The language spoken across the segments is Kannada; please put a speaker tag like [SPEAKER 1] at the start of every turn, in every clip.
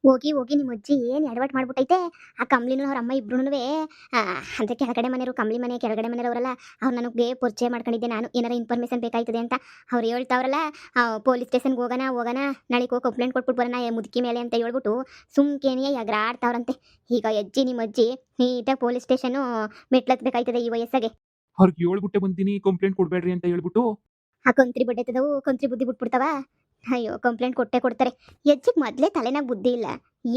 [SPEAKER 1] ಹೋಗಿ ಹೋಗಿ ನಿಮ್ಮ ಅಜ್ಜಿ ಏನು ಎಡವಟ್ಟು ಮಾಡ್ಬಿಟ್ಟೈತೆ. ಆ ಕಂಬ್ಳಿನೂ ಅವ್ರ ಅಮ್ಮ ಇಬ್ರುನುವೆ ಅಂದ್ರೆ ಕೆಳಗಡೆ ಮನೆಯವರು ಕಂಬ್ಳಿ ಮನೆ ಕೆಳಗಡೆ ಮನೆಯವರಲ್ಲ, ಅವ್ರು ನನಗೆ ಪರಿಚಯ ಮಾಡ್ಕೊಂಡಿದ್ದೆ ನಾನು. ಏನಾರ ಇನ್ಫಾರ್ಮೇಷನ್ ಬೇಕಾಯ್ತದೆ ಅಂತ ಅವ್ರು ಹೇಳ್ತಾವ್ರಲ್ಲ, ಪೊಲೀಸ್ ಸ್ಟೇಷನ್ಗೆ ಹೋಗೋಣ ಹೋಗೋಣ, ನಾಳೆಗೆ ಹೋಗಿ ಕಂಪ್ಲೇಂಟ್ ಕೊಟ್ಬಿಟ್ಟು ಬರೋಣ ಮುದುಕಿ ಮೇಲೆ ಅಂತ ಹೇಳ್ಬಿಟ್ಟು ಸುಮ್ಕೇನಿಯೇ ಎಗರಾಡ್ತಾವ್ರಂತೆ. ಈಗ ಅಜ್ಜಿ ನಿಮ್ಮ ಅಜ್ಜಿ ನೀಟಾಗಿ ಪೊಲೀಸ್ ಸ್ಟೇಷನು ಮೆಟ್ಲತ್ಬೇಕಾಯ್ತದೆ ಈ ವಯಸ್ಸಾಗೆ.
[SPEAKER 2] ಅವ್ರಿಗೆ ಹೇಳ್ಬಿಟ್ಟೆ ಬಂದಿನಿ ಕಂಪ್ಲೇಂಟ್ ಕೊಡ್ಬೇಡ್ರಿ ಅಂತ ಹೇಳ್ಬಿಟ್ಟು.
[SPEAKER 1] ಆ ಕಂತ್ರಿ ಬಡ್ಡೆತದವು ಕಂತ್ರಿ ಬುದ್ಧಿ ಬಿಟ್ಬಿಡ್ತಾವ. ಅಯ್ಯೋ ಕಂಪ್ಲೇಂಟ್ ಕೊಟ್ಟೆ ಕೊಡ್ತಾರೆ. ಎಜ್ಜಿಗೆ ಮೊದಲೇ ತಲೆನಾಗ ಬುದ್ಧಿ ಇಲ್ಲ.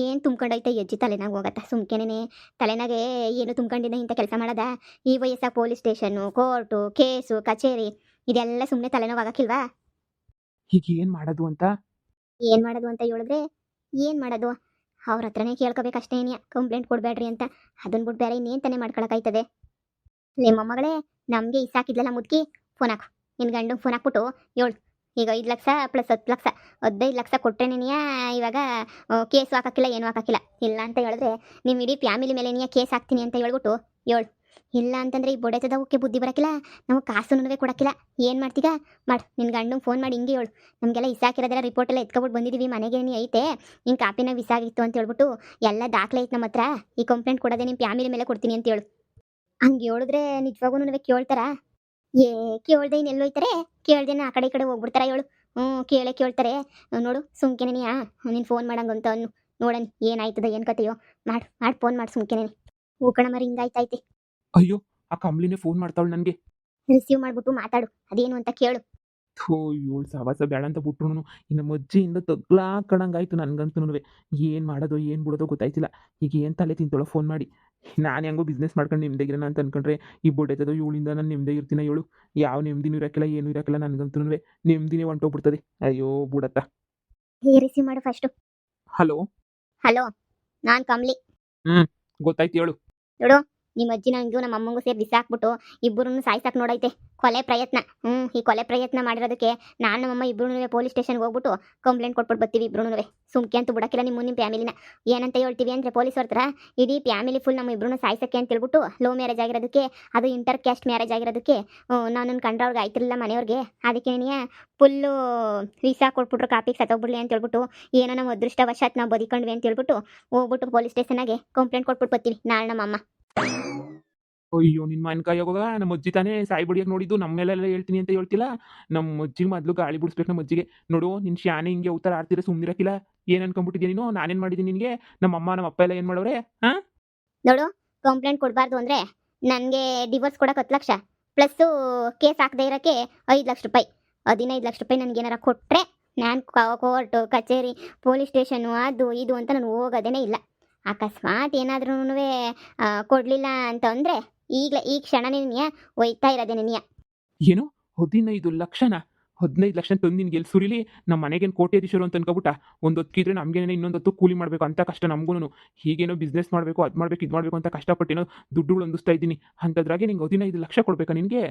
[SPEAKER 1] ಏನು ತುಂಬ್ಕೊಂಡೈತೆ ಎಜ್ಜಿ ತಲೆನಾಗ ಹೋಗತ್ತ ಸುಮ್ಕೆನೇ. ತಲೆನಾಗೆ ಏನು ತುಂಬ್ಕೊಂಡಿದ್ದ ಇಂಥ ಕೆಲಸ ಮಾಡದ. ಈ ವಯಸ್ಸಾಗ ಪೊಲೀಸ್ ಸ್ಟೇಷನ್ನು ಕೋರ್ಟು ಕೇಸು ಕಚೇರಿ ಇದೆಲ್ಲ ಸುಮ್ಮನೆ ತಲೆನೋವು ಆಗಕ್ಕಿಲ್ವಾ?
[SPEAKER 2] ಈಗ ಏನ್ ಮಾಡೋದು ಅಂತ.
[SPEAKER 1] ಏನು ಮಾಡೋದು ಅಂತ ಹೇಳಿದ್ರೆ ಏನು ಮಾಡೋದು, ಅವ್ರ ಹತ್ರನೇ ಕೇಳ್ಕೊಬೇಕಷ್ಟೇನಿಯ ಕಂಪ್ಲೇಂಟ್ ಕೊಡಬೇಡ್ರಿ ಅಂತ. ಅದನ್ನ ಬಿಟ್ಟು ಬೇರೆ ಇನ್ನೇನು ತಾನೇ ಮಾಡ್ಕೊಳಕ್ಕಾಯ್ತದೆ. ನಿಮ್ಮ ಮಗಳೇ ನಮಗೆ ಇಸಾಕಿದ್ಲಲ್ಲ ಮುದುಕಿ, ಫೋನ್ ಹಾಕು. ನಿನ್ನ ಗಂಡು ಫೋನ್ ಹಾಕ್ಬಿಟ್ಟು ಹೇಳು, ಈಗ 5 ಲಕ್ಷ ಪ್ಲಸ್ 10 ಲಕ್ಷ 15 ಲಕ್ಷ ಕೊಟ್ಟರೆ ಇವಾಗ ಕೇಸು ಹಾಕಕ್ಕಿಲ್ಲ ಏನು ಹಾಕಕ್ಕಿಲ್ಲ. ಇಲ್ಲ ಅಂತ ಹೇಳಿದ್ರೆ ನಿಮ್ಮ ಇಡೀ ಫ್ಯಾಮಿಲಿ ಮೇಲೆ ಕೇಸ್ ಹಾಕ್ತೀನಿ ಅಂತ ಹೇಳ್ಬಿಟ್ಟು ಹೇಳು. ಇಲ್ಲ ಅಂತಂದರೆ ಈ ಬೊಡೆತದವಕ್ಕೆ ಬುದ್ಧಿ ಬರೋಕ್ಕಿಲ್ಲ, ನಾವು ಕಾಸುನುವೆ ಕೊಡೋಕ್ಕಿಲ್ಲ. ಏನು ಮಾಡ್ತೀಗ ಮಾಡು, ನಿನ್ನ ಗಂಡು ಫೋನ್ ಮಾಡಿ ಹಿಂಗೆ ಹೇಳು, ನಮಗೆಲ್ಲ ಇಸಾಕಿರೋದೆಲ್ಲ ರಿಪೋರ್ಟೆಲ್ಲ ಎತ್ಕೊಬಿಟ್ಟು ಬಂದಿದ್ದೀವಿ, ಮನೆಗೆ ನೀ ಐತೆ ನಿನ್ನ ಕಾಪಿನ ವಿಸಾಗಿತ್ತು ಅಂತ ಹೇಳ್ಬಿಟ್ಟು ಎಲ್ಲ ದಾಖಲೆ ಐತೆ ನಮ್ಮ ಹತ್ರ. ಈ ಕಂಪ್ಲೇಂಟ್ ಕೊಡೋದೆ ನಿಮ್ಮ ಫ್ಯಾಮಿಲಿ ಮೇಲೆ ಕೊಡ್ತೀನಿ ಅಂತ ಹೇಳು. ಹಂಗೆ ಹೇಳಿದ್ರೆ ನಿಜವಾಗೂ ಕೇಳ್ತಾರಾ? ಏ ಕೇಳ್ದೆ ಇನ್ನೆಲ್ಲೋಯ್ತಾರೆ, ಕೇಳ್ದೇನ ಆ ಕಡೆ ಈ ಕಡೆ ಹೋಗ್ಬಿಡ್ತಾರ ಹೇಳು. ಕೇಳೇ ಕೇಳ್ತಾರೆ. ನೋಡು ಸುಮ್ಕೆನೆ ನೀನು ಫೋನ್ ಮಾಡಂಗಂತ ಅನ್ನು ನೋಡನ್ ಏನಾಯ್ತದ ಏನು ಕತೆಯೋ. ಮಾಡು ಮಾಡಿ ಫೋನ್ ಮಾಡಿ ಸುಮ್ಕೆನೆ. ಹೂಕಣ ಮರಿ ಹಿಂಗಾಯ್ತೈತೆ.
[SPEAKER 2] ಅಯ್ಯೋ ಆ ಕಂಬ್ಳಿನೇ ಫೋನ್ ಮಾಡ್ತಾವಳು ನನಗೆ.
[SPEAKER 1] ರಿಸೀವ್ ಮಾಡ್ಬಿಟ್ಟು ಮಾತಾಡು, ಅದೇನು ಅಂತ ಕೇಳು.
[SPEAKER 2] ಥೋ ಇವಳು ಸವಾಸ ಬೇಡ ಅಂತ ಬಿಟ್ರು ಇನ್ನು ಮಜ್ಜಿಯಿಂದ ತಗ್ಲಾಕಣಂಗಾಯ್ತು ನನಗಂತೂ. ಏನು ಮಾಡೋದು ಏನು ಬಿಡೋದೋ ಗೊತ್ತಾಯ್ತಿಲ್ಲ. ಈಗ ಏನು ತಲೆ ತಿಂತೋಳೋ ಫೋನ್ ಮಾಡಿ. ನಾನು ಹೆಂಗೋ ಬಿಸ್ನೆಸ್ ಮಾಡ್ಕೊಂಡು ನಿಮ್ದಾಗಿರೋಣ ಅಂತ ಅನ್ಕೊಂಡ್ರೆ ಈ ಬೊಡೆತದೋ ಇವಳಿಂದ ನಾನು ನಿಮ್ದೇ ಇರ್ತೀನಿ ಹೇಳು. ಯಾವ ನೆಮ್ಮದಿನೂ ಇರೋಕ್ಕಿಲ್ಲ ಏನೂ ಇರೋಕ್ಕಿಲ್ಲ ನನಗಂತೂ. ನೆಮ್ಮದಿನೇ ಹೊಂಟೋಗ್ಬಿಡ್ತದೆ. ಅಯ್ಯೋ ಬಿಡತ್ತ.
[SPEAKER 1] ಹೇ ರಿಸೀವ್ ಮಾಡು ಫಸ್ಟು.
[SPEAKER 2] ಹಲೋ.
[SPEAKER 1] ಹಲೋ, ನಾನು ಕಮ್ಲಿ.
[SPEAKER 2] ಗೊತ್ತಾಯ್ತು ಹೇಳು.
[SPEAKER 1] ನೋಡು ನಿಮ್ಮ ಅಜ್ಜಿ ನನಗೂ ನಮ್ಮ ಅಮ್ಮಂಗೂ ಸೇರಿ ಬಿಸಾಕ್ಬಿಟ್ಟು ಇಬ್ಬರೂ ಸಾಯ್ಸಕ್ಕೆ ನೋಡೈತೆ. ಕೊಲೆ ಪ್ರಯತ್ನ. ಈ ಕೊಲೆ ಪ್ರಯತ್ನ ಮಾಡಿರೋದಕ್ಕೆ ನಾನು ನಮ್ಮಮ್ಮ ಇಬ್ಬರೂ ಪೊಲೀಸ್ ಸ್ಟೇಷನ್ಗೆ ಹೋಗ್ಬಿಟ್ಟು ಕಂಪ್ಲೇಂಟ್ ಕೊಟ್ಬಿಟ್ಟು ಬರ್ತೀವಿ ಇಬ್ಬರೂ. ಸುಮ್ಕೆ ಅಂತೂ ಬಿಡೋಕ್ಕಿಲ್ಲ ನಿಮ್ಮ ಫ್ಯಾಮಿಲಿನ. ಏನಂತ ಹೇಳ್ತೀವಿ ಅಂದರೆ ಪೊಲೀಸ್ ಹತ್ರ ಇಡೀ ಫ್ಯಾಮಿಲಿ ಫುಲ್ ನಮ್ಮ ಇಬ್ಬರೂ ಸಾಯ್ಸಕ್ಕೆ ಅಂತ ಹೇಳ್ಬಿಟ್ಟು ಲವ್ ಮ್ಯಾರೇಜ್ ಆಗಿರೋದಕ್ಕೆ, ಅದು ಇಂಟರ್ ಕ್ಯಾಸ್ಟ್ ಮ್ಯಾರೇಜ್ ಆಗಿರೋದಕ್ಕೆ ನಾನು ಕಂಡ್ರವ್ರಿಗೆ ಆಯ್ತಿರಲಿಲ್ಲ ಮನೆಯವ್ರಿಗೆ. ಅದಕ್ಕೆ ಫುಲ್ಲು ವೀಸಾ ಕೊಟ್ಬಿಟ್ರು ಕಾಪಿಗೆ ಸತ್ತೋಗ್ಬಿಡ್ಲಿ ಅಂತ ಹೇಳ್ಬಿಟ್ಟು, ಏನೋ ನಮ್ಮ ಅದೃಷ್ಟವಶಾತ್ ನಾವು ಬದುಕೊಂಡ್ವಿ ಅಂತ ಹೇಳ್ಬಿಟ್ಟು ಹೋಗ್ಬಿಟ್ಟು ಪೊಲೀಸ್ ಸ್ಟೇಷನ್ನಾಗೆ ಕಂಪ್ಲೇಂಟ್ ಕೊಟ್ಬಿಟ್ಟು ಬರ್ತೀವಿ ನಾಳೆ ನಮ್ಮಮ್ಮ.
[SPEAKER 2] ಅಯ್ಯೋ ನಿನ್ನ ಮಾವಿನಕಾಯಿ ಹೋಗ ನಮ್ಮ ಅಜ್ಜಿ ತಾನೇ ಸಾಯಿ ಬಡಿಯಕ್ಕೆ ನೋಡಿದ್ದು ನಮ್ಮ ಮೇಲೆಲ್ಲ ಹೇಳ್ತೀನಿ ಅಂತ ಹೇಳ್ತಿಲ್ಲ. ನಮ್ಮ ಅಜ್ಜಿಗೆ ಮೊದಲು ಗಾಳಿ ಬಿಡಿಸ್ಬೇಕು. ನಮ್ಮ ಅಜ್ಜಿಗೆ ನೋಡು ನಿನ್ನ ಶಾನೆ ಹಿಂಗೆ ಉತ್ತರ ಆಡ್ತೀರ ಸುಮ್ಮನಿರಕ್ಕಿಲ್ಲ. ಏನು ಅನ್ಕೊಂಡ್ಬಿಟ್ಟಿದ್ಯಾ ನೀನು? ನಾನೇನು ಮಾಡಿದ್ದೀನಿ ನಿನಗೆ? ನಮ್ಮ ಅಮ್ಮ ನಮ್ಮ ಅಪ್ಪ ಎಲ್ಲ ಏನು ಮಾಡವ್ರೆ? ಹಾಂ
[SPEAKER 1] ನೋಡು ಕಂಪ್ಲೇಂಟ್ ಕೊಡಬಾರ್ದು ಅಂದರೆ ನನಗೆ ಡಿವೋರ್ಸ್ ಕೊಡೋಕೆ 10 ಲಕ್ಷ ಪ್ಲಸ್ಸು ಕೇಸ್ ಹಾಕದೇ ಇರೋಕ್ಕೆ 5 ಲಕ್ಷ ರೂಪಾಯಿ. 15 ಲಕ್ಷ ರೂಪಾಯಿ ನನಗೇನಾರ ಕೊಟ್ಟರೆ ನಾನು ಕೋರ್ಟು ಕಚೇರಿ ಪೊಲೀಸ್ ಸ್ಟೇಷನು ಅದು ಇದು ಅಂತ ನಾನು ಹೋಗೋದೇ ಇಲ್ಲ. ಅಕಸ್ಮಾತ್ ಏನಾದ್ರೂ ಕೊಡಲಿಲ್ಲ ಅಂತಂದರೆ ಈಗಲೇ ಈ ಕ್ಷಣನೇ ಒಯ್ತಾ ಇರೋದೇ ನೀ.
[SPEAKER 2] ಏನು 15 ಲಕ್ಷನ? 15 ಲಕ್ಷ ತಂದು ನಿನ್ಗೆ ಎಲ್ಲಿ ಸುರಿಲಿ? ನಮ್ಮ ಮನೆಗೇನು ಕೋಟ್ಯಾಧೀಶರು ಅಂತ ಅನ್ಕೊಬಿಟ್ಟ. ಒಂದು ಹೊತ್ತಿದ್ರೆ ನಮಗೇನೇ ಇನ್ನೊಂದು ಹೊತ್ತು ಕೂಲಿ ಮಾಡಬೇಕು ಅಂತ ಕಷ್ಟ ನಮಗೂ. ಹೀಗೇನೋ ಬಿಸ್ನೆಸ್ ಮಾಡಬೇಕು ಅದು ಮಾಡಬೇಕು ಇದು ಮಾಡಬೇಕು ಅಂತ ಕಷ್ಟಪಟ್ಟೇನೋ ದುಡ್ಡುಗಳು ಹೊಂದಿಸ್ತಾ ಇದ್ದೀನಿ. ಅಂಥದ್ರಾಗೆ ನಿಂಗೆ 15 ಲಕ್ಷ ಕೊಡಬೇಕಾ ನಿನಗೆ?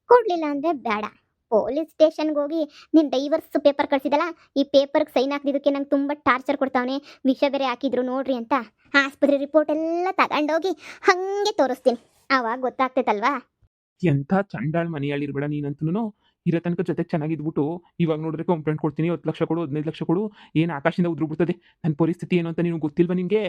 [SPEAKER 1] ಕೊಡಲಿಲ್ಲ ಅಂದರೆ ಬೇಡ, ಪೊಲೀಸ್ ಸ್ಟೇಷನ್ಗೆ ಹೋಗಿ ನೀನು ಡೈವರ್ಸ್ ಪೇಪರ್ ಕಳಿಸಿದಲ್ಲ, ಈ ಪೇಪರ್ಗೆ ಸೈನ್ ಹಾಕಿದ್ದಕ್ಕೆ ನಂಗೆ ತುಂಬ ಟಾರ್ಚರ್ ಕೊಡ್ತಾವನೆ. ವಿಷ ಬೇರೆ ಹಾಕಿದ್ರು ನೋಡ್ರಿ ಅಂತ ಆಸ್ಪತ್ರೆ ರಿಪೋರ್ಟ್ ಎಲ್ಲ ತಗೊಂಡೋಗಿ ಹಾಗೆ ತೋರಿಸ್ತೀನಿ, ಆವಾಗ ಗೊತ್ತಾಗ್ತೈತಲ್ವಾ.
[SPEAKER 2] ಎಂಥ ಚಂಡಾಳ ಮನೆಯಾಳಿರ್ಬೇಡ ನೀನಂತೂ. ಇರೋ ತನಕ ಜೊತೆಗೆ ಚೆನ್ನಾಗಿದ್ಬಿಟ್ಟು ಇವಾಗ ನೋಡಿದ್ರೆ ಕಂಪ್ಲೇಂಟ್ ಕೊಡ್ತೀನಿ 10 ಲಕ್ಷ ಕೊಡು 15 ಲಕ್ಷ ಕೊಡು. ಏನು ಆಕಾಶದಿಂದ ಉದುರು ಬಿಡ್ತದೆ. ನನ್ನ ಪರಿಸ್ಥಿತಿ ಏನು ಅಂತ ನೀನು ಗೊತ್ತಿಲ್ವಾ ನಿನಗೆ?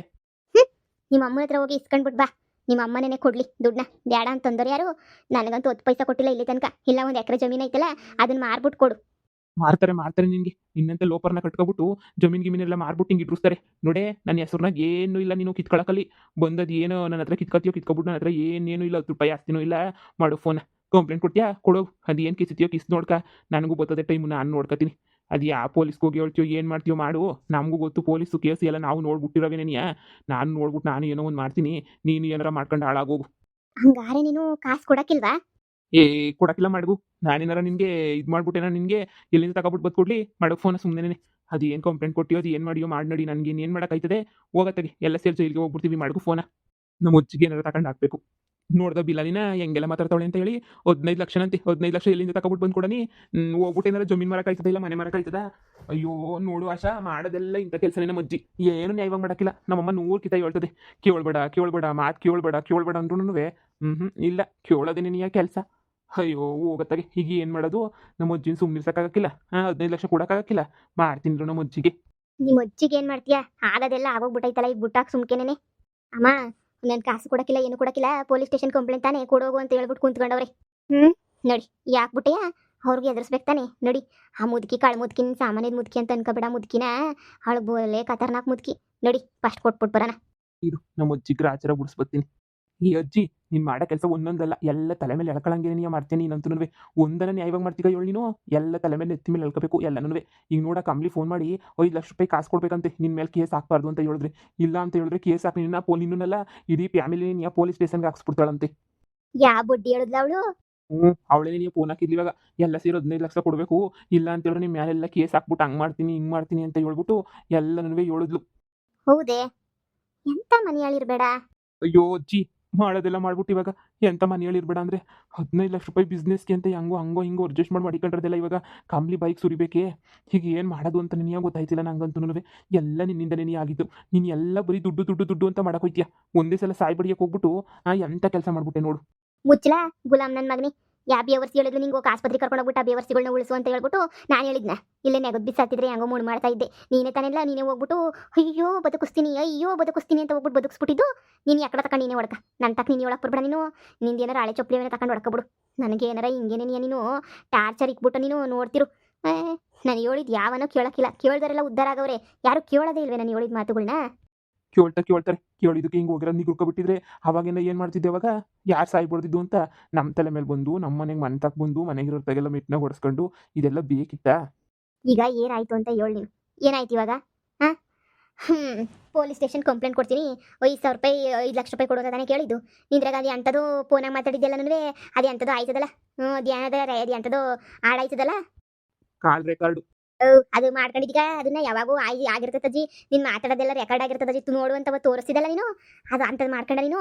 [SPEAKER 1] ನಿಮ್ಮ ಅಮ್ಮನ ಹತ್ರ ಹೋಗಿ ಇಸ್ಕೊಂಡ್ಬಿಟ್ಟು ಬಾ. ನಿಮ್ಮ ಅಮ್ಮನೇ ಕೊಡಲಿ ದುಡ್ಡನ್ನ, ಬೇಡ ಅಂತಂದವ್ರು ಯಾರು? ನನಗಂತೂ 10 ಪೈಸೆ ಕೊಟ್ಟಿಲ್ಲ ಇಲ್ಲಿ ತನಕ. ಇಲ್ಲ 1 ಎಕರೆ ಜಮೀನು ಐತಲ್ಲ ಅದನ್ನ ಮಾರ್ಬಿಟ್ಟು ಕೊಡು.
[SPEAKER 2] ಮಾರ್ತಾರೆ ನಿನಗೆ. ನಿನ್ನಂತೆ ಲೋಪರ್ನ ಕಟ್ಕೊಬಿಟ್ಟು ಜಮೀನು ಗಿಮೀನೆಲ್ಲ ಮಾರ್ಬಿಟ್ಟು ಹಿಂಗೆ ಇಟ್ರಿಸ್ತಾರೆ. ನೋಡೇ ನನ್ನ ಹೆಸರ್ನಾಗ ಏನೂ ಇಲ್ಲ, ನೀನು ಕಿತ್ಕೊಳಕಲ್ಲಿ ಬಂದದ್ದು ಏನೋ ನನ್ನ ಹತ್ರ ಕಿತ್ಕೊತೀಯೋ ಕಿತ್ಕೊಬಿಟ್ಟು ನನ್ನ ಹತ್ರ ಏನೇನು ಇಲ್ಲ, 10 ರೂಪಾಯಿ ಆಸ್ತಿನೂ ಇಲ್ಲ. ಮಾಡು ಫೋನ್. ಕಂಪ್ಲೇಂಟ್ ಕೊಡ್ತೀಯಾ ಕೊಡು. ಅದು ಏನು ಕಿಸ್ತೀಯೋ ಕಿಸ್ ನೋಡ್ಕ. ನನಗೂ ಬರ್ತದೆ ಟೈಮು, ನಾನು ನೋಡ್ಕೊತೀನಿ. ಅದು ಯಾವ ಪೊಲೀಸ್ಗೆ ಹೋಗಿ ಹೇಳ್ತೀಯೋ ಏನು ಮಾಡ್ತೀಯೋ ಮಾಡು. ನಮಗೂ ಗೊತ್ತು ಪೊಲೀಸು ಕೇಸು ಎಲ್ಲ ನಾವು ನೋಡ್ಬಿಟ್ಟಿರೋವೇನೇನಿಯ. ನಾನು ನೋಡ್ಬಿಟ್ಟು ನಾನು ಏನೋ ಒಂದು ಮಾಡ್ತೀನಿ, ನೀನು ಏನಾರ ಮಾಡ್ಕೊಂಡು ಹಾಳಾಗೋಗು.
[SPEAKER 1] ಹಂಗಾರೆ ನೀನು ಕಾಸು ಕೊಡಕ್ಕಿಲ್ವಾ?
[SPEAKER 2] ಏ ಕೊಡಕ್ಕಿಲ್ಲ ಮಾಡಗು. ನಾನೇನಾರ ನಿನಗೆ ಇದು ಮಾಡ್ಬಿಟ್ಟೇನ ನಿನಗೆ ಎಲ್ಲಿಂದ ತಗೊಬಿಟ್ಟು ಬದ್ಕೊಡ್ಲಿ? ಮಾಡೋ ಫೋನ ಸುಮ್ಮನೆ. ಅದು ಏನು ಕಂಪ್ಲೇಂಟ್ ಕೊಟ್ಟಿಯೋ ಅದು ಏನು ಮಾಡಿಯೋ ಮಾಡಿ ನಡಿ. ನನಗೆ ಏನು ಮಾಡೋಕ್ಕಾಯ್ತದೆ? ಹೋಗತ್ತಾಗೆ ಎಲ್ಲ ಸೇರಿ ಜೈಲಿಗೆ ಹೋಗ್ಬಿಡ್ತೀವಿ. ಮಾಡಗು ಫೋನ. ನಮ್ಮ ಅಜ್ಜಿಗೆ ಏನಾರ ತಗೊಂಡು ಹಾಕ್ಬೇಕು. ನೋಡ್ದ ಬಿಲ್ಲನಿನ ಹೆಂಗೆಲ್ಲ ಮಾತಾಡ್ತಾವಳೆ ಅಂತ ಹೇಳಿ 15 ಲಕ್ಷನಂತೆ. 15 ಲಕ್ಷ ಎಲ್ಲಿಂದ ತಗೊಬಿಟ್ಟು ಬಂದು ಕೊಡನಿ? ಹೋಗ್ಬಿಟ್ಟು ಏನಾರ ಜಮೀನು ಮಾರಕ್ಕಾಯ್ತದ ಇಲ್ಲ ಮನೆ ಮಾರಕ್ಕಾಯ್ತದ? ಅಯ್ಯೋ ನೋಡು ಆಶಾ, ಮಾಡೋದೆಲ್ಲ ಇಂಥ ಕೆಲಸನೇ ನಮ್ಮ ಅಜ್ಜಿ. ಏನು ನ್ಯಾಯವಾಗಿ ಮಾಡೋಕ್ಕಿಲ್ಲ. ನಮ್ಮಮ್ಮ 100 ಕಿತ ಹೇಳ್ತದೆ, ಕೇಳ್ಬೇಡ ಮಾತು ಕೇಳ್ಬೇಡ ಅಂದ್ರೂ ಇಲ್ಲ ಕೇಳೋದೇನೆ ನೀ ಕೆಲಸ. ಅಯ್ಯೋ ಹೋಗತ್ತಾಗೆ. ಈಗ ಏನು ಮಾಡೋದು? ನಮ್ಮ ಅಜ್ಜಿನ ಸುಮ್ಮನಿರ್ಸಕ್ಕಾಗಕ್ಕಿಲ್ಲ. 15 ಲಕ್ಷ ಕೊಡೋಕ್ಕಾಗಕ್ಕಿಲ್ಲ. ಮಾಡ್ತೀನಿ ನಮ್ಮ ಅಜ್ಜಿಗೆ.
[SPEAKER 1] ನಿಮ್ಮ ಅಜ್ಜಿಗೆ ಏನ್ ಮಾಡ್ತೀಯಾ? ಆಗೋದೆಲ್ಲ ಆಗೋಗ್ಬಿಟ್ಟೈತಲ್ಲ ಈಗ ಬುಟ್ಟಾಕ್ ಸುಮ್ಕೆನೇನೆ. ಅಮ್ಮ ನನ್ ಕಾಸು ಕೊಡಕ್ಕಿಲ್ಲ ಏನು ಕೊಡಕ್ಕಿಲ್ಲ ಪೊಲೀಸ್ ಸ್ಟೇಷನ್ ಕಂಪ್ಲೇಂಟ್ ತಾನೆ ಕೊಡೋಗು ಅಂತ ಹೇಳ್ಬಿಟ್ಟು ಕುಂತ್ಕೊಂಡವ್ರೆ. ನೋಡಿ ಯಾಕ್ಬಿಟ್ಟೆಯಾ ಅವ್ರಿಗೆ ಎದುರಿಸ್ಬೇಕು ತಾನೆ ನೋಡಿ. ಆ ಮುದುಕಿ ಕಾಳು ಮುದುಕಿನ ಸಾಮಾನ್ಯದ ಮುದುಕಿ ಅಂತ ಅನ್ಕೋಬೇಡ ಮುದುಕಿನ. ಅವಳು ಬೋಲೆ ಖತರ್ನಾಕ್ ಮುದುಕಿ. ನೋಡಿ ಫಸ್ಟ್ ಕೊಟ್ಬಿಟ್ಟು ಬರೋಣ.
[SPEAKER 2] ಇರು ನಮ್ಮ ಅಜ್ಜಿಗ್ರ ಆಚಾರ ಬಿಡಿಸ್ಬತ್ತೀನಿ. ಈ ಅಜ್ಜಿ ನೀನು ಮಾಡೋ ಕೆಲಸ ಒಂದೊಂದಲ್ಲ ಎಲ್ಲ ತಲೆ ಮೇಲೆ ಎಳ್ಕೊಳಂಗೆ ನೀನು ಮಾಡ್ತೀನಿ ನೀನಂತೂ ಒಂದನ್ನ ನ್ಯಾಯವಾಗಿ ಮಾಡ್ತೀಗ ಹೇಳಿ ನೀನು ಎಲ್ಲ ತಲೆ ಮೇಲೆ ಎತ್ತಿ ಮೇಲೆ ಎಳ್ಕೋಬೇಕು ಎಲ್ಲನೂ. ಈಗ ನೋಡ ಕಂಪ್ಲಿ ಫೋನ್ ಮಾಡಿ 5 ಲಕ್ಷ ರೂಪಾಯಿ ಕಾಸು ಕೊಡ್ಬೇಕಂತೆ ನಿನ್ನ ಮೇಲೆ ಕೇಸ್ ಹಾಕ್ಬಾರ್ದು ಅಂತ ಹೇಳಿದ್ರೆ ಇಲ್ಲ ಅಂತ ಹೇಳಿದ್ರೆ ಕೇಸ್ ಹಾಕಿ ನಿನ್ನನ್ನೆಲ್ಲ ಇಡೀ ಫ್ಯಾಮಿಲಿ ನೀನು ಪೊಲೀಸ್ ಸ್ಟೇಷನ್ಗೆ ಹಾಕ್ಸ್ಬಿಡ್ತಾಳಂತೆ.
[SPEAKER 1] ಯಾ ಬುಡ್ಡಿ ಹೇಳಿದ್ಲ ಅವಳು?
[SPEAKER 2] ಅವಳೇ ನೀವು ಫೋನ್ ಹಾಕಿದ್ಲಿ ಇವಾಗ ಎಲ್ಲ ಸೇರಿ 15 ಲಕ್ಷ ಕೊಡಬೇಕು ಇಲ್ಲ ಅಂತ ಹೇಳಿದ್ರೆ ನಿಮ್ಮ ಮೇಲೆಲ್ಲ ಕೇಸ್ ಹಾಕ್ಬಿಟ್ಟು ಹಂಗೆ ಮಾಡ್ತೀನಿ ಹಿಂಗೆ ಮಾಡ್ತೀನಿ ಅಂತ ಹೇಳ್ಬಿಟ್ಟು ಎಲ್ಲನೂ ಹೇಳಿದ್ಲು.
[SPEAKER 1] ಹೌದೇ? ಎಂತ ಮನೆಯಾಳಿರ್ಬೇಡ.
[SPEAKER 2] ಅಯ್ಯೋ ಅಜ್ಜಿ ಮಾಡೋದೆಲ್ಲ ಮಾಡ್ಬಿಟ್ಟು ಇವಾಗ ಎಂತ ಮನೆ ಹೇಳಿರ್ಬೇಡ ಅಂದರೆ 15 ಲಕ್ಷ ರೂಪಾಯಿ ಬಿಸ್ನೆಸ್ಗೆ ಅಂತ ಹಂಗೋ ಹಿಂಗೋ ಅಡ್ಜಸ್ಟ್ ಮಾಡಿಕೊಂಡ್ರದೆಲ್ಲ ಇವಾಗ ಕಾಮ್ಲಿ ಬೈಕ್ ಸುರಿಬೇಕೇ. ಹೀಗೆ ಏನು ಮಾಡೋದು ಅಂತ ನಿನಗೆ ಗೊತ್ತಾಯ್ತಿಲ್ಲ ನಂಗಂತೂ. ಎಲ್ಲ ನಿನ್ನಿಂದಲೇ ನೀ ಆಗಿದ್ದು. ನೀನು ಎಲ್ಲ ಬರೀ ದುಡ್ಡು ದುಡ್ಡು ದುಡ್ಡು ಅಂತ ಮಾಡಕೋಯ್ತೀಯ. ಒಂದೇ ಸಲ ಸಾಯಿ ಬಡಿಯಕ್ಕೆ ಹೋಗ್ಬಿಟ್ಟು ಎಂಥ ಕೆಲಸ ಮಾಡ್ಬಿಟ್ಟೆ ನೋಡು.
[SPEAKER 1] ಮುಚ್ಚಲ ಗುಲಾಮ್ ನನ್ನ ಮಗನಿ. ಯಾ ಬೇವರ್ಸಿ ಹೇಳಿದ್ರು ನಿಂಗೆ ಹೋಗಿ ಆಸ್ಪತ್ರೆಗೆ ಕರ್ಕೊಂಡೋಗ್ಬಿಟ್ಟು ಆ ಬೇವರ್ಸಿಗಳನ್ನ ಉಳಿಸು ಅಂತ ಹೇಳ್ಬಿಟ್ಟು ನಾನು ಹೇಳಿದ್ನ. ಇಲ್ಲೇ ನೆಗದ್ ಬಿಸಾತಿದ್ರೆ ಹೆಂಗೋ ಮುಣ್ ಮಾಡ್ತಾ ಇದ್ದೆ. ನೀನೇ ತಾನೆಲ್ಲ ನೀನೇ ಹೋಗ್ಬಿಟ್ಟು ಅಯ್ಯೋ ಬದುಕಿಸ್ತೀನಿ ಅಂತ ಹೋಗ್ಬಿಟ್ಟು ಬದುಕಿಸ್ಬಿಟ್ಟಿದ್ದು. ನೀನು ಯಾಕಡೆ ತಕೊಂಡು ನೀನೇ ಹೊಡ್ಕ ನನ್ನ ತಕ್ಕ ನೀನು ಒಳಗೆ ಬರ್ಬೇಡ. ನಿಂದು ಏನಾರ ಹಳೆ ಚೊಪ್ಪಲಿ ಏನಾರ ತಕೊಂಡು ಹೊಡ್ಕೊಬಿಡು. ನನಗೆ ಏನಾರ ಹಿಂಗೇನೆ ನೀನು ಟಾರ್ಚರ್ ಇಕ್ಬಿಟ್ಟು ನೀನು ನೋಡ್ತಿರು. ನಾನು ಹೇಳಿದ್ದು ಯಾವನೋ ಕೇಳೋಕ್ಕಿಲ್ಲ. ಕೇಳ್ದಾರೆಲ್ಲ ಉದ್ಧಾರ ಆಗವ್ರೆ. ಯಾರು ಕೇಳೋದೇ ಇಲ್ವೇ ನಾನು ಹೇಳಿದ ಮಾತುಗಳನ್ನ?
[SPEAKER 2] ಕೇಳ್ತಾರೆ ಕೇಳಿದಕ್ಕೆ ಹಿಂಗೆ ಹೋಗಿರೋದು ನೀ ಗುರ್ಕೊಬಿಟ್ಟಿದ್ರೆ ಅವಾಗಿಂದ ಏನು ಮಾಡ್ತಿದ್ದೆ ಅವಾಗ ಯಾರು ಸಾಯ್ಬಿಡ್ದಿದ್ದು ಅಂತ ನಮ್ಮ ತಲೆ ಮೇಲೆ ಬಂದು ನಮ್ಮ ಮನೆಗೆ ಮನೆ ತಕ್ಕ ಬಂದು ಮನೆಗಿರೋರ್ತಾಗೆಲ್ಲ ಮಿಟ್ನಾಗ ಹೊಡೆಸ್ಕೊಂಡು ಇದೆಲ್ಲ ಬೇಕಿತ್ತಾ?
[SPEAKER 1] ಈಗ ಏನಾಯ್ತು ಅಂತ ಹೇಳಿ ನೀನು. ಏನಾಯ್ತು ಇವಾಗ? ಹಾಂ ಪೊಲೀಸ್ ಸ್ಟೇಷನ್ ಕಂಪ್ಲೇಂಟ್ ಕೊಡ್ತೀನಿ 5,000 ರೂಪಾಯಿ 5 ಲಕ್ಷ ರೂಪಾಯಿ ಕೊಡೋದು ತಾನೇ ಕೇಳಿದ್ದು. ನಿಂದ್ರಾಗ ಅದು ಎಂಥದ್ದು ಫೋನಾಗ ಮಾತಾಡಿದ್ದೆಲ್ಲ ನನಗೆ ಅದು ಎಂಥದ್ದು ಆಯ್ತದಲ್ಲ. ಅದು ಎಂಥದ್ದು ಆಡಾಯ್ತದಲ್ಲ.
[SPEAKER 2] ಕಾಲ್ ರೆಕಾರ್ಡು
[SPEAKER 1] ಅದು ಮಾಡ್ಕೊಂಡಿದ್ದೀಗ ಅದನ್ನ ಯಾವಾಗೂ ಆಗಿರ್ತದೆ ಅಜ್ಜಿ. ನೀನು ಮಾತಾಡೋದೆಲ್ಲ ರೆಕಾರ್ಡ್ ಆಗಿರ್ತದೆ ಅಜ್ಜಿ. ನೋಡುವಂತವ ತೋರಿಸ್ತಿದ್ದಲ್ಲ ನೀನು. ಅದು ಅಂಥದ್ದು ಮಾಡ್ಕೊಂಡ ನೀನು.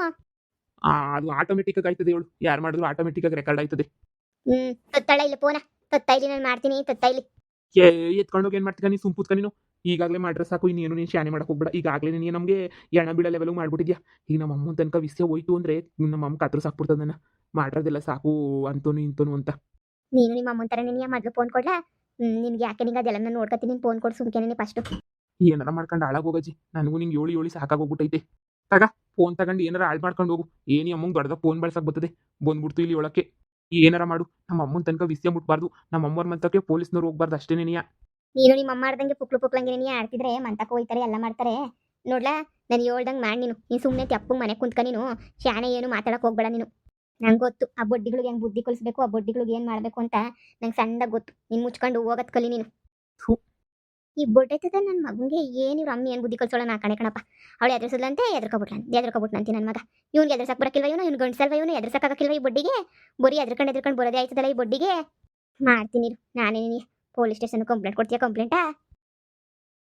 [SPEAKER 2] ಅದು ಆಟೋಮೆಟಿಕ್ ಆಗಿ ಆಯ್ತದೆ ಹೇಳು. ಯಾರು ಮಾಡಿದ್ರು ಆಟೋಮೆಟಿಕ್ ಆಗಿ ರೆಕಾರ್ಡ್ ಆಯ್ತದೆ.
[SPEAKER 1] ತತ್ತಾಳ ಇಲ್ಲ ಫೋನ. ತತ್ತಾ ಇಲ್ಲಿ ನಾನು ಮಾಡ್ತೀನಿ. ತತ್ತಾ ಇಲ್ಲಿ
[SPEAKER 2] ಎತ್ಕೊಂಡೋಗಿ ಏನು ಮಾಡ್ತೀಗ ನೀನು ಸುಂಪುತ್ಕ ನೀನು. ಈಗಾಗಲೇ ಮಾಡ್ರೆ ಸಾಕು ಇನ್ನೇನು ನೀನು ಶಾನೆ ಮಾಡಕ್ಕೆ ಹೋಗ್ಬೇಡ. ಈಗಾಗಲೇ ನೀನು ನಮಗೆ ಎಣ ಬಿಡ ಲೆವೆಲ್ಗೆ ಮಾಡ್ಬಿಟ್ಟಿದ್ಯಾ. ಈಗ ನಮ್ಮ ಅಮ್ಮನ ತನಕ ವಿಷಯ ಹೋಯ್ತು ಅಂದರೆ ನಮ್ಮ ಅಮ್ಮ ಕತ್ರ ಸಾಕ್ಬಿಡ್ತದೆ ನನ್ನ. ಮಾಡಿರೋದೆಲ್ಲ ಸಾಕು ಅಂತೋನು ಇಂತೋನು ಅಂತ.
[SPEAKER 1] ನೀನು ನಿಮ್ಮ ಅಮ್ಮನ ಥರ ನಿನಗೆ ಮೊದಲು ಫೋನ್ ಕೊಡ್ಲಾ? ನಿನ್ಗೆ ಯಾಕೆ ನಿಂಗೆ ಅದೆಲ್ಲ ನಾನು ನೋಡ್ಕೊತೀನಿ. ನೀನು ಫೋನ್ ಕೊಡು ಸುಮ್ಕೆನೇ ಫಸ್ಟು.
[SPEAKER 2] ಏನಾರ ಮಾಡ್ಕೊಂಡು ಹಾಳಾಗೋಗಜ್ಜಿ. ನನಗೂ ನಿಂಗೆ ಏಳಿ ಸಾಕಾಗೋಗ್ಬಿಟ್ಟೈತೆ. ತಗ ಫೋನ್ ತಗೊಂಡು ಏನಾರ ಹಾಳು ಮಾಡ್ಕೊಂಡು ಹೋಗು. ಏನು ಅಮ್ಮಂಗೆ ದೊಡ್ಡದ ಫೋನ್ ಬಳಸಕ್ಕೆ ಬರ್ತದೆ. ಬಂದ್ಬಿಡ್ತು ಇಲ್ಲಿ ಒಳಕ್ಕೆ. ಏನಾರ ಮಾಡು ನಮ್ಮ ಅಮ್ಮನ ತನಕ ವಿಷಯ ಮುಟ್ಬಾರ್ದು. ನಮ್ಮ ಅಮ್ಮವ್ರ ಮಂತಕ್ಕೆ ಪೊಲೀಸ್ನವ್ರು ಹೋಗ್ಬಾರ್ದು ಅಷ್ಟೇ ನೀನು
[SPEAKER 1] ನಿಮ್ಮ ಅಮ್ಮ ಮಾಡ್ದಂಗೆ ಪುಕ್ಲಂಗೆ ನೀನು ಆಡ್ತಿದ್ರೆ ಮಂತಕ್ಕೆ ಹೋಯ್ತಾರೆ ಎಲ್ಲ ಮಾಡ್ತಾರೆ. ನೋಡ್ಲಾ ನಾನು ಹೇಳ್ದಂಗೆ ಮಾಡಿ ನೀನು ಸುಮ್ಮನೆ ತೆಪ್ಪಂಗೆ ಮನೆ ಕುಂತ್ಕ. ನೀನು ಶಾನೆ ಏನು ಮಾತಾಡಕ್ಕೆ ಹೋಗ್ಬೇಡ ನೀನು. ನಂಗೆ ಗೊತ್ತು ಆ ಬಡ್ಡಿಗಳಿಗೆ ಹೆಂಗೆ ಬುದ್ಧಿ ಕಲಿಸ್ಬೇಕು, ಆ ಬಡ್ಡಿಗಳಿಗೆ ಏನು ಮಾಡಬೇಕು ಅಂತ ನಂಗೆ ಸಣ್ಣದಾಗಿ ಗೊತ್ತು. ನೀನು ಮುಚ್ಕೊಂಡು ಹೋಗೋದು ಕಲಿ ನೀನು. ಈ ಬೊಡ್ಡೈತದ ನನ್ನ ಮಗನಿಗೆ ಏನು ಇವ್ರು ಅಮ್ಮಿ ಏನು ಬುದ್ಧಿ ಕಲ್ಸೋಳ ನಾ ಕಣಪ್ಪ. ಅವಳು ಎದುರಿಸೋದ್ಲಂತೆ ಎದ್ರಕೊಬಿಟ್ನಂತೆ ನನ್ನ ಮಗ. ಇವ್ನಿಗೆ ಎದುರ್ಸಕ್ಕೆ ಬರಕಿಲ್ವ ಇವ್ನು ಗಂಡಸಲ್ವ ಇವನು ಎದುರ್ಸಕ್ಕಾಗಕ್ಕಿಲ್ವ ಈ ಬಡ್ಡಿಗೆ. ಬರೀ ಎದ್ರಕೊಂಡು ಬರೋದೇ ಆಯ್ತದಲ್ಲ ಈ ಬಡ್ಡಿಗೆ. ಮಾಡ್ತೀನಿ ನಾನೇ ಪೊಲೀಸ್ ಸ್ಟೇಷನ್ ಕಂಪ್ಲೇಂಟ್ ಕೊಡ್ತೀಯ ಕಂಪ್ಲೇಂಟಾ?